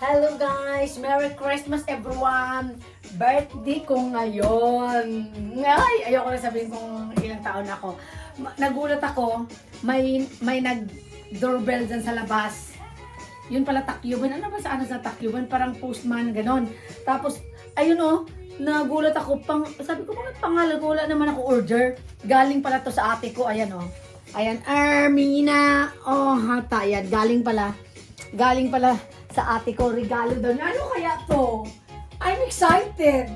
Hello guys! Merry Christmas everyone! Birthday ko ngayon. Ay, ayoko na sabihin kung ilang taon ako. Nagulat ako, may nag-doorbell dyan sa labas. Yun pala Tacloban. Ano ba sa Tacloban? Parang postman, ganon. Tapos, ayun oh, nagulat ako. Sabi ko, bakit pangalan ko? Wala naman ako order. Galing pala to sa ate ko. Ayan oh. Ayan, Armina. Oh, hata. Ayan, galing pala sa ate ko, regalo daw niya. Ano kaya to? I'm excited.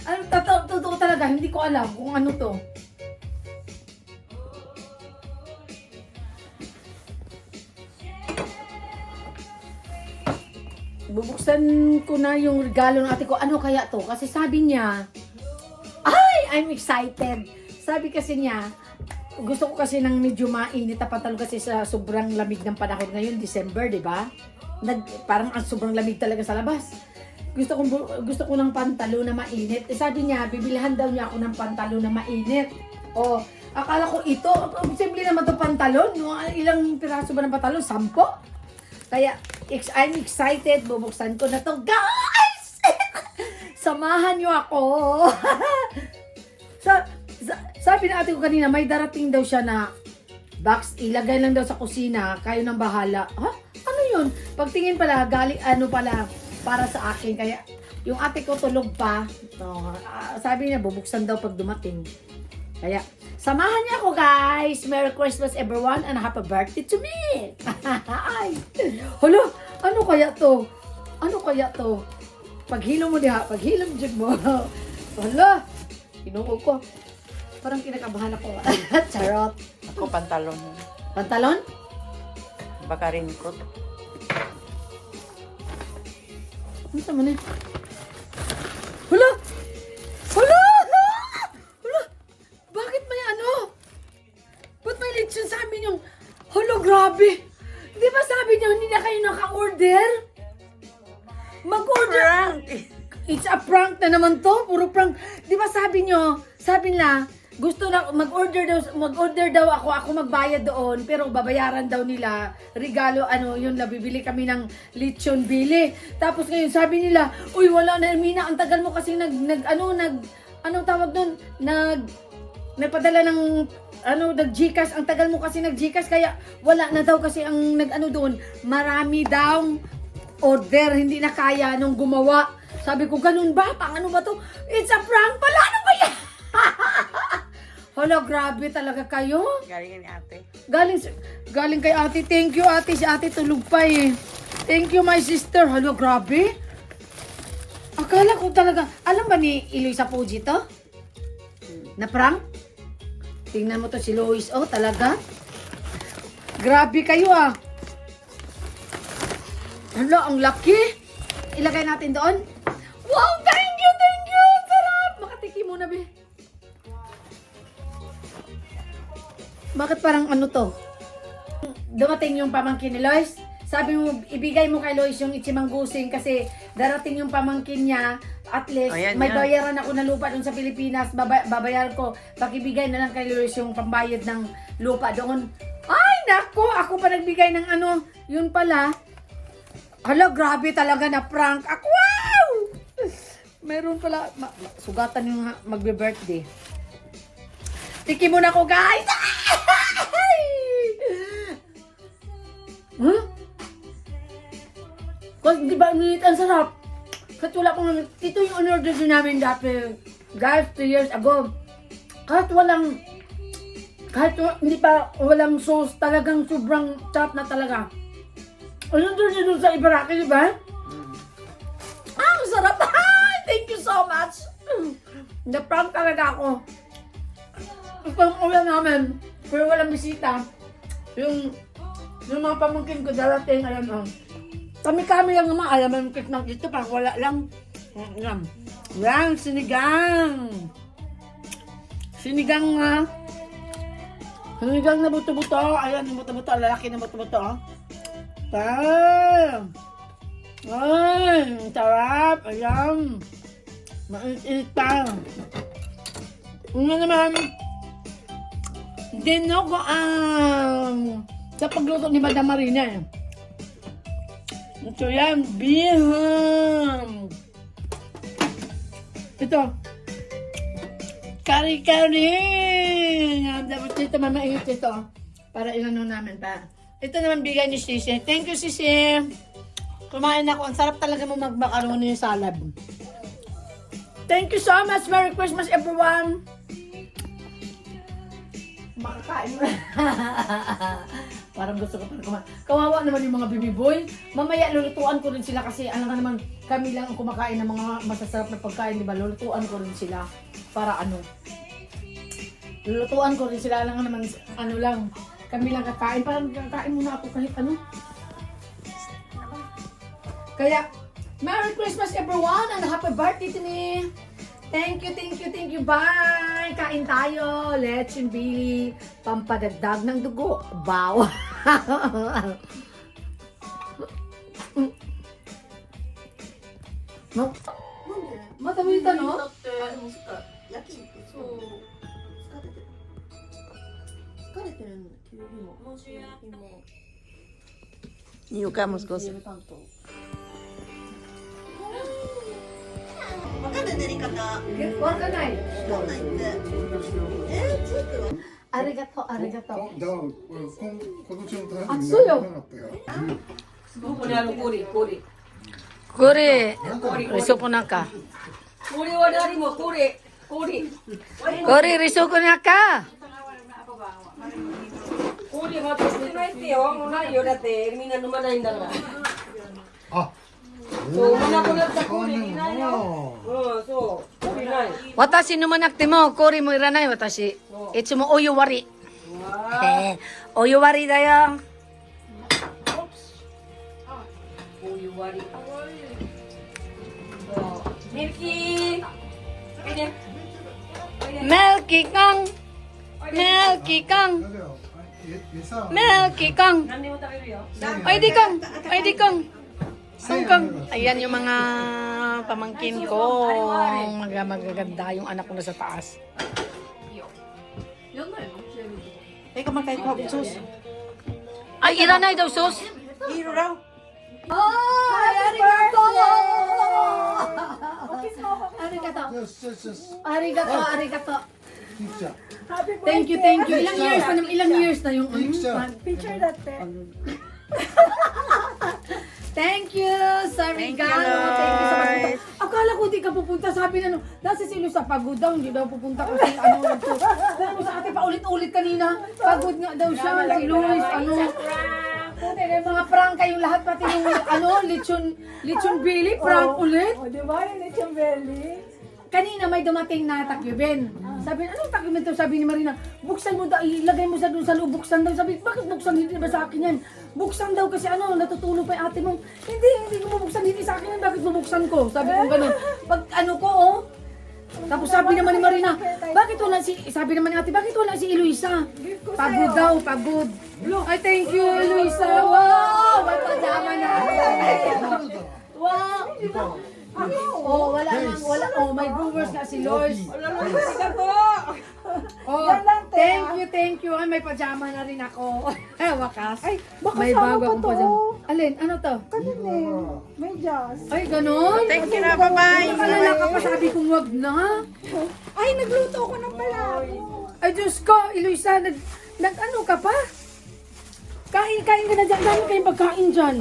Ano, totoo talaga, hindi ko alam kung ano to. Bubuksan ko na yung regalo ng ate ko. Ano kaya to? Kasi sabi niya, ay, I'm excited. Sabi kasi niya, gusto ko kasi ng medyo mainit na pantalon kasi sa sobrang lamig ng panahon ngayon, December, di ba? Parang sobrang lamig talaga sa labas. Gusto ko ng pantalon na mainit. Sabi niya, bibilhan daw niya ako ng pantalon na mainit. O, akala ko ito, simple naman to pantalon. Ilang piraso ba ng pantalon? 10? Kaya, I'm excited. Bubuksan ko na to. Guys! Samahan niyo ako. Sabi na ate ko kanina, may darating daw siya na box. Ilagay lang daw sa kusina. Kayo nang bahala. Ha? Ano yun? Pagtingin pala, para sa akin. Kaya, yung ate ko tulog pa. Sabi niya, bubuksan daw pag dumating. Kaya, samahan niya ako guys. Merry Christmas everyone and happy birthday to me. Hala, ano kaya to? Ano kaya to? Paghilo mo diha, paghilo mo. Hala, kinuha ko. Parang kinakabahan ako. Charot. Ako pantalon. Pantalon? Baka ringkot. Ano sa muna? Hala! Hala! Hala! Bakit may ano? Ba't may lechon sa amin yung... Hala, grabe! Di ba sabi niyo hindi na kayo naka-order? Mag-order! Prank! It's a prank na naman to. Puro prank. Di ba sabi nila, gusto na mag-order daw ako magbayad doon, pero babayaran daw nila. Regalo yun na bibili kami ng lechon bili. Tapos ngayon sabi nila, uy wala na Ermina, ang tagal mo kasi anong tawag doon? Nagpadala ng nag-Gcash, ang tagal mo kasi nag-Gcash kaya wala na daw kasi ang doon. Marami daw order, hindi na kaya nung gumawa. Sabi ko, ganun ba? Ano ba to? It's a prank pala! Ano ba yan? Hala, grabe talaga kayo. Galing ni ate. Galing kay ate. Thank you ate. Si ate tulog pa eh. Thank you my sister. Hala, grabe. Akala ko talaga. Alam ba ni Eloisa Puji to? Na prank? Tingnan mo to si Lois. Oh, talaga? Grabe kayo ah. Hala, ang laki. Ilagay natin doon. Wow, thank you. Sarap. Makatikim muna, be. Bakit parang to? Dumating yung pamangkin ni Lois. Sabi mo, ibigay mo kay Lois yung ichimanggusing kasi darating yung pamangkin niya. At least, may bayaran ako ng lupa doon sa Pilipinas. Babayaran ko. Pakibigay na lang kay Lois yung pambayad ng lupa doon. Ay, nako! Ako pa nagbigay ng yun pala. Hala, grabe talaga na prank. Wow! Meron pala. Sugatan yung magbe-birthday. Tikim muna ko, guys! Huh? Kasi di ba ang sarap? Kasi wala pang ito yung on-order din namin dati. Guys, 2 years ago. Kahit walang walang sauce, talagang sobrang sarap na talaga. On-order din doon sa Ibaraki, di ba? Ang sarap! Thank you so much! Na-prank talaga ako. Ito ang ulam namin. Pero walang bisita. Yung mga pamangkin ko darating, alam mo. Kami lang naman, alam mo, cake ng dito, parang wala lang. Yan, sinigang. Sinigang nga. Sinigang na buto-buto. Ayan, yung buto-buto, lalaki na buto-buto. Ay, sarap. Ayan. Mainit pa. Una naman, dinogo sa pagluto ni Madam Marina eh. So yan, biham. Ito. Kari-kari. Dapat dito mamainit ito. Para inano namin pa. Ito naman bigay ni Sisi. Thank you, Sisi. Kumain ako. Ang sarap talaga mo mag-macaroni yung salad. Thank you so much. Merry Christmas, everyone. Makakain mo. Parang gusto ko pa kumain. Kawawa naman yung mga baby boy. Mamaya lulutuan ko rin sila kasi alam ka naman kami lang ang kumakain ng mga masasarap na pagkain, di ba? Lulutuan ko rin sila para ano. Lulutuan ko rin sila lang naman ano lang. Kami lang kakain. Parang kakain muna ako kahit ano. Kaya, Merry Christmas everyone and happy birthday to me. Thank you, thank you, thank you. Bye! Kain tayo. Lechon Billy. Pampadagdag ng dugo. Wow! No? Matawita, no? 夜勤ってそう疲れてるんだ急にもも Yuka musgos. わかる練り方 Wag ka na eh. わかんないってチークは Arigato, arigato. だから今年の台風あそうよなかったよ。 Kuri, risoko na ka. Kuri, risoko na ka. 氷渡してないってよ。もうないよ。だってみんな飲まないんだから。あ、そう、飲まなくなった氷いないよ。うん、そう。氷ない。 Watashi naman nakte mo, kuri mo iranay watashi. Itsumo oyuwari. Oyuwari dayo. こういう割り。そう。ミルキー。おいで。おいで。 Milky Kong. Milky Kong. だけど餌 Milky Kong. 何でも食べるよ。 Oy di Kong. Oy di Kong. Sungkong. Ayan yung mga pamangkin ko. Magaganda yung anak ko na sa taas. Ay, iranay daw sus. Ay, arigato! Arigato. よしよしよし Arigato, arigato. キクちゃん Thank you, thank you. Ilang years na yung Picture. picture Thank you, Sarigano. Thank you sa pagpunta. Akala ko di ka pupunta. Sabi na, nasa silo sa pagod daw. Hindi daw pupunta kasi ano nagto. Sabi mo sa ate pa ulit-ulit kanina. Pagod nga daw siya. Si Luis, ano. Mga prank kayong lahat. Pati yung ano, lechon Billy. Prank ulit. O, di ba yung lechon belly? Kanina may dumating na takyubin. Sabi, anong takyubin to? Sabi ni Marina, buksan mo daw, ilagay mo sa doon sa loob, buksan daw. Sabi, bakit buksan? Hindi ba sa akin yan? Buksan daw kasi ano, natutulog pa yung ate mo. Hindi ko mabuksan, hindi sa akin yan. Bakit bubuksan ko? Sabi ko gano'n. Pag ano ko, oh. Tapos sabi naman ni Marina, bakit wala sabi naman ni ate, bakit wala si Eloisa? Pagod daw, pagod. Ay, thank you, Eloisa. Wow! May pajama na. Wow! Oh, wala. Oh, may brewers na si Lois. Oh, thank you. Ay, may pajama na rin ako. Wakas. Ay, baka May sama bago pa akong to. pajama. Alin? Ano to? Kanina eh. Medyas. Ay, ganun? Thank you na, bye-bye. Nakalala ka pa, sabi kong wag na. Ay, nagluto ko ng palabo. Ay, Diyos ko, Eloisa, nag-ano ka pa? Kain ka na dyan. Dami kayong pagkain dyan.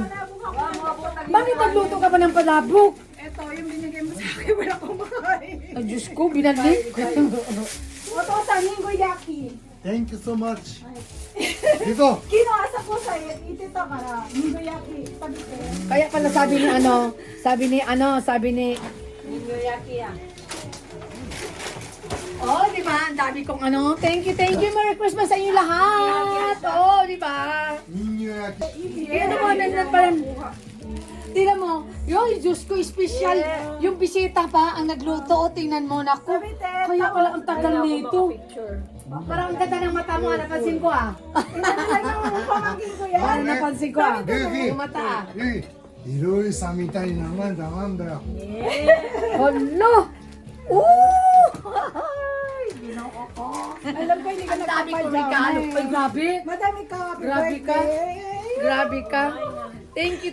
Bakit nagluto ka pa ng palabok? Ito, yung binigay mo sa akin, wala akong makain. Ay, Diyos ko, binalik. Ito, sa Ningoyaki. Thank you so much dito Kinuasa ko sa'yo, itita ka na. Ningoyaki, sabi ko. Kaya pala sabi ni Ninyoyaki ah. Oh, di ba? Ang dami kong ano. Thank you. Merry Christmas sa inyo lahat. Oh, di ba? 人形焼き Kaya naman, nandiyan pa rin. Tingnan mo, yung Diyos ko, special. Yung bisita pa ang nagluto. O, tingnan mo, naku. Kaya pala ang tagal nito. Parang ang ganda ng mata mo, napansin ko ah. Pamangkin ko yan. Parang napansin ko ah. ルーキ Yung mata ah. ーヒロイさんみたいな名前だなんだよ Hala! Oo! Alam ko, hindi ka Ang dami ko nagpapajama regalo. eh. Ay, grabe. Madami ka, happy Grabe ka. birthday. Grabe ka. Thank you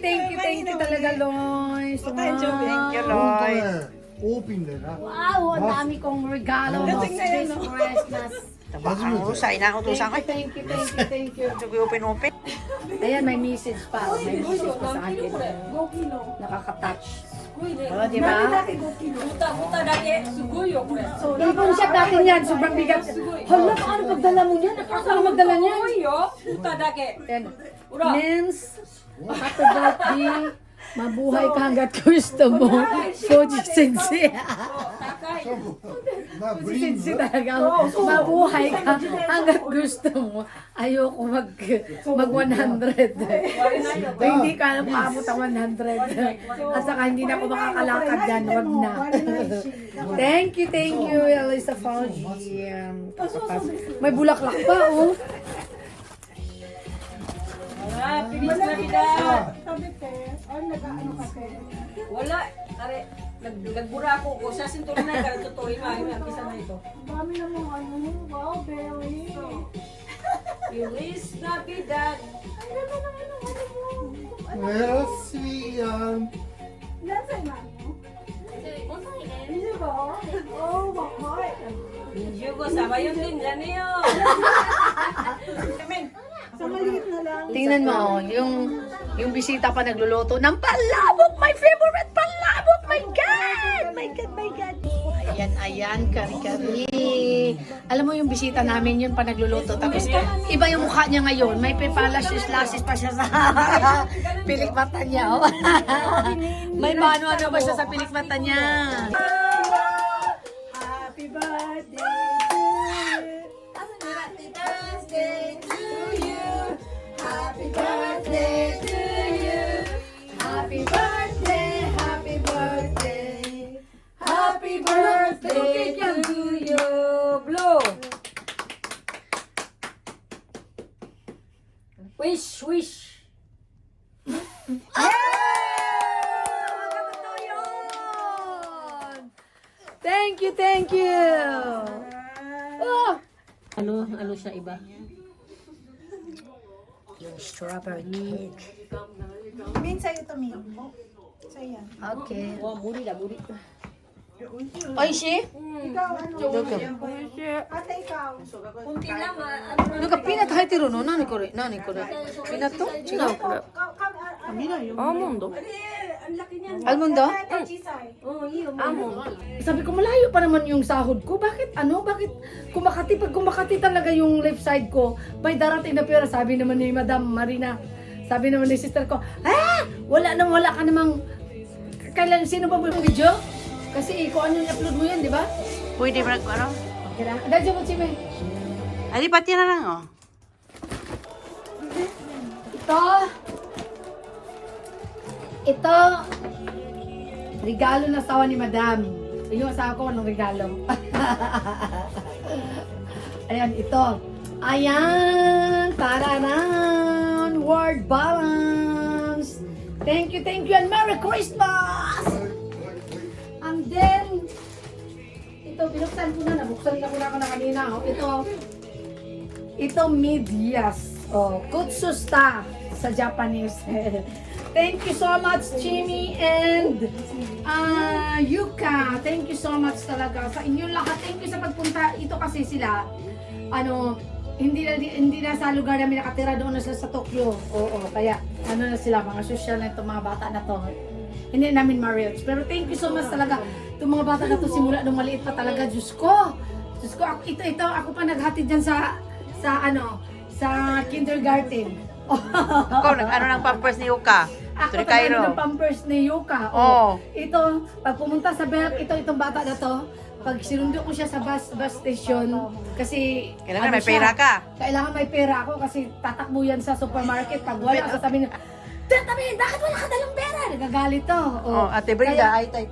talaga, Lois. Wow. Thank you, 本当 Loy. ね、オープンでな。 Wow, ang dami kong regalo this Christmas. Ang usay na utusan ko. Thank you. Ito ko open. Ayan, may message pa. May message pa sa akin. Nakaka-touch. O, di ba? Ibon siya natin yan. Sobrang bigat. Hala, paano pagdala mo yan? Nakakala magdala niyan. Yan. Nens, happy birthday. Mabuhay ka hanggat gusto mo. Fuji Sensei. まあ、ブ Si リン Sensei ズ。 talaga. Mabuhay ka hanggat gusto mo. Ayoko mag 100. Hindi ka na paabot ang 100. At saka hindi na ako makakalakad dyan. Wag na. Thank you, Elisa Fauji. May bulaklak pa, oh. Sabi te, nag-ano ka te? Wala. Are, nagbura ako ko. Sa sinturon na ka, tutuloy mo. Ang pisa na ito. Dami na mong ano, wow, Berry. Feliz Navidad. Ay, ganda naman ang ano mo. Merci, yan. Nasa na mo? Hindi ba? Oh, bakay. Yugo, sama yun din. Yan yun. Sa maliit na lang. Tingnan mo, oh, yung bisita pa nagluluto ng palabok, my favorite palabok, my God! My God. Ayan, kari-kari. Alam mo yung bisita namin yun pa nagluluto, tapos iba yung mukha niya ngayon, may lasis pa siya sa pilikmata niya. Oh. May ano ba siya sa pilikmata niya. Happy birthday to you. Happy birthday to you. Happy birthday, happy birthday. Happy birthday to you. Blow. Wish. Thank you. Oh. Ano siya iba? Yung strawberry cake. Min, sa'yo to, Min. Sa'yo yan. Okay. Oh, buri. Oy, si? Ikaw, ano? Ate, ikaw. Kunti lang Ano ka pinat hay tiro no? Nani ko re? Pinat to? Chinaw ko re. Almundo? Ate, Chisay. Sabi ko, malayo pa naman yung sahod ko. Bakit kumakati? Pag kumakati talaga yung left side ko, may darating na pera. Sabi naman ni Madam Marina, sabi naman ni sister ko, wala ka namang, kailan, sino ba mo yung video? Kasi kung ano yung upload mo yan, di ba? Pwede ba ano? Okay na. Dadyo mo, Chime. Ali, pati na lang, oh. Ito, regalo na asawa ni Madam. Yung asawa ko, anong regalo? Ayan, ito. Ayan, taranan, word balance. Thank you, and Merry Christmas! And then, ito, binuksan ko na, nabuksan na ako na kanina. Oh. Ito medyas. Oh, kutsusta sa Japanese. Thank you so much, Chimi and Yuka. Thank you so much talaga sa inyo lahat. Thank you sa pagpunta. Ito kasi sila, hindi na sa lugar namin nakatira, doon na sila sa Tokyo. Oo, kaya na sila, mga social na itong mga bata na to. Hindi namin ma-reach. Pero thank you so much talaga. Itong mga bata na to, simula nung maliit pa talaga. Diyos ko, ito, ako pa naghatid dyan sa kindergarten. Ikaw, nag-ano ng pampers ni Yuka? Ako Sorry, talaga Cairo. ng pampers ni Yuka. Oo. Ito, pag pumunta sa itong bata na to, pag sinundo ko siya sa bus station, kasi Kailangan may pera ka. Kailangan may pera ako kasi tatakbo yan sa supermarket. Pag wala, sasabihin niya, Tatabihin, bakit wala ka dalang pera? Nagagalit to. Oh, Ate Brenda, ay tayo.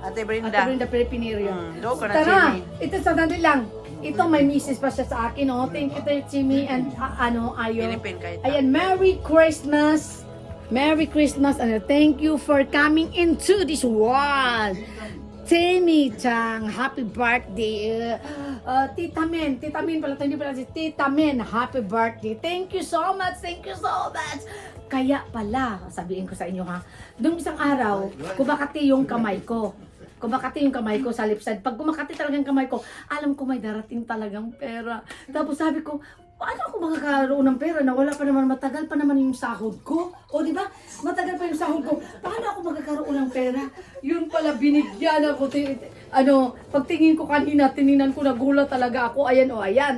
Ate Brenda. Ate Brenda Pilipinerio. Doon ko na, Tara, Chimi. ito sa dali lang. Ito may misis pa siya sa akin, oh. Thank you to Chimi and Ayo. Philippine kahit. Ayan, Merry Christmas. Merry Christmas and thank you for coming into this world. Tammy Chang, happy birthday. Tita Min pala, hindi pala si Tita Min, happy birthday. Thank you so much. Kaya pala, sabihin ko sa inyo ha, nung isang araw, kumakati yung kamay ko. Sa left side. Pag kumakati talagang kamay ko, alam ko may darating talagang pera. Tapos sabi ko, paano ako makakaroon ng pera na wala pa naman, matagal pa naman yung sahod ko? O di ba? Matagal pa yung sahod ko. Paano ako makakaroon ng pera? Yun pala, binigyan ako. Pagtingin ko kanina, tininan ko, nagulat talaga ako. Ayan,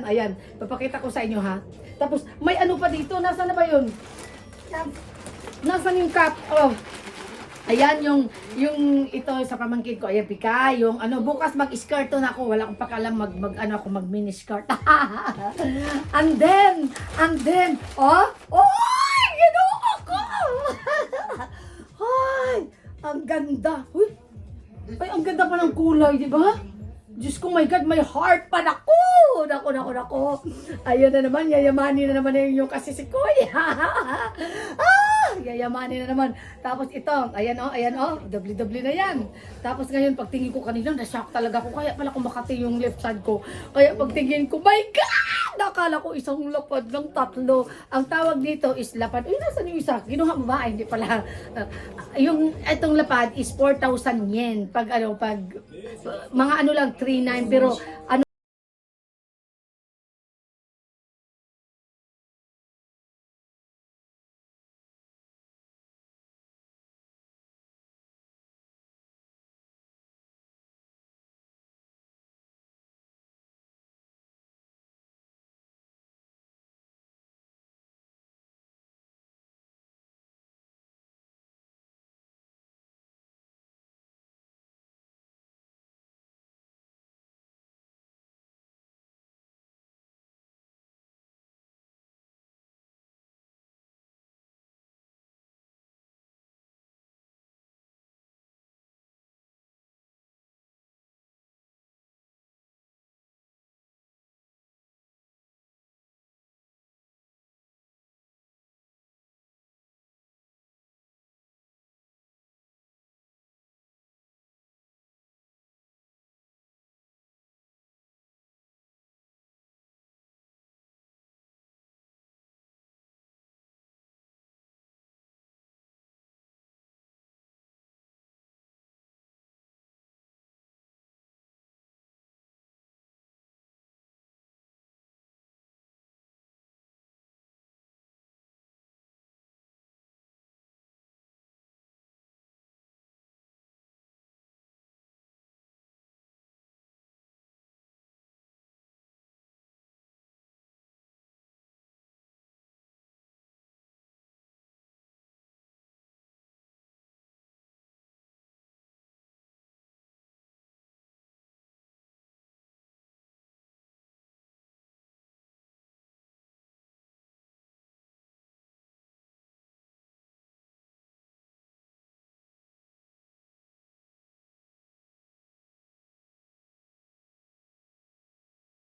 ayan. Papakita ko sa inyo ha. Tapos, may ano pa dito. Nasaan na ba yun? Nasaan yung cup? Oh. Ayan yung ito sa pamangkin ko. Ayan, Pika, yung bukas mag-skirto na ako. Wala akong pakalam mag mini skirt. and then, ginoo ko! Ay, ang ganda. Uy, ay, ang ganda pa ng kulay, di ba? Diyos ko, my God, may heart pa. Naku. Ayun na naman, yayamanin na naman yung kasisikoy. Yayamanin na naman. Tapos ito, ayan doble na yan. Tapos ngayon, pagtingin ko kanina, na-shock talaga ako. Kaya pala kumakati yung left side ko. Kaya pagtingin ko, my God! Nakala ko isang lapad ng 3. Ang tawag dito is lapad. Uy, nasan yung isa? Ginuha mo ba? Ay, hindi pala. Itong lapad is 4,000 yen. Pag mga lang, 3,900. Pero